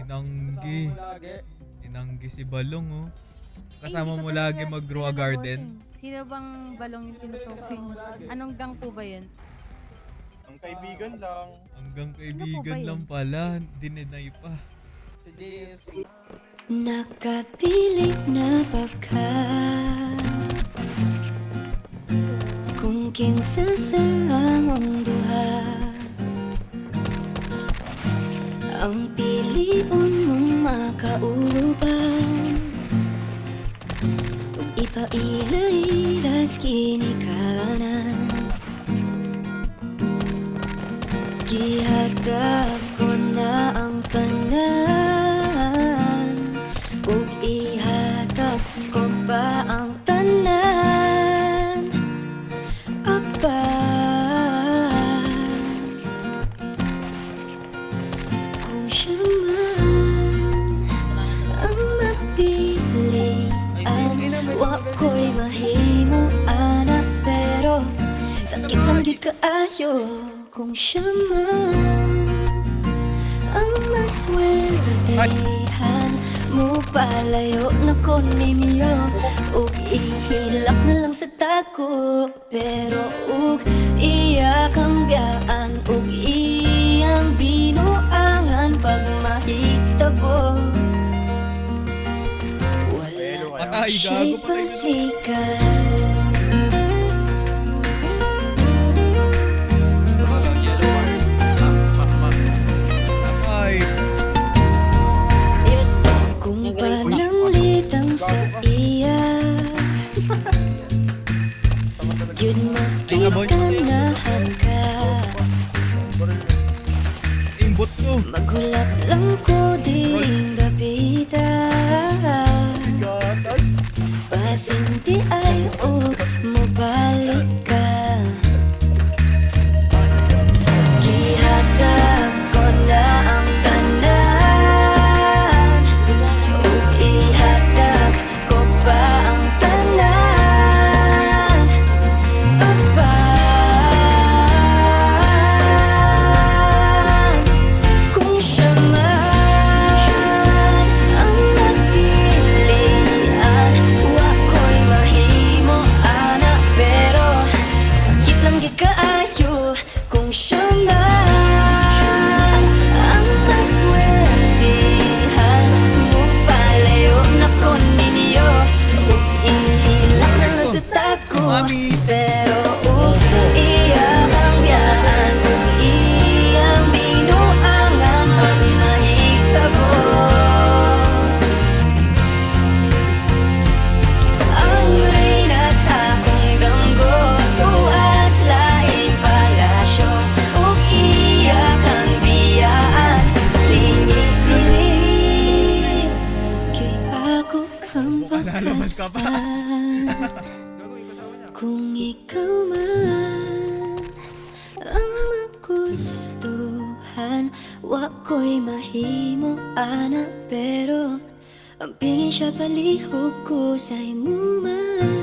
Tinanggi. Tinanggi si Balong, oh. Kasama mo lagi mag-grow a garden. Sino bang balong yung tinutukoy mo? Anong gang po ba yun? Ang kaibigan lang. Hanggang Ano kaibigan po ba lang yun? pala. Dininay pa. Si JS. Nakapilit na baka kung kinsa sa among duha ang piliun mong makauban ug ipaila-ilas kinikanan gihatag ko na ang tanan ug ihatag ko pa ang tanan apa kung siya man ang mapilian wa ko'y mahimo ana pero sakit lang gid kaayo kung siya man ang maswertehan mo palayo na ko ninyo ug ihilak na lang sa tako pero ug iya kambyaan ug iyang binuangan pag mahitabo wala Patay, siya'y gago, patay ka na. balikan. Patay. Kung pananglitang sa iya yun maski Ay, kaboy. ganahan ka Imbot ko. maghulap lang ko diring gabitan Gatas. pasinti ay mobalik ka gihatag ko na ang tanan ug ihatag ko pa ang tanan apan kung siya man ang napilian wa ko'y mahimo ana pero sakit lang gid kaayo kung siya man ang maswertehan mo palayo na ko ninyo ug ihilak na lang sa tako Mami. pero ug iyang kambyaan ug iyang binuangan ang nahitabo ang reyna sa akong danggo tuas laing palasyo ug iyang kambyaan lingit-lingit kay ako kang Mukhang lalaban ka pa. pagkasan kung ikaw man ang magustuhan wa ko'y mahimo ana pero ang pingin siya palihog ko sa imo man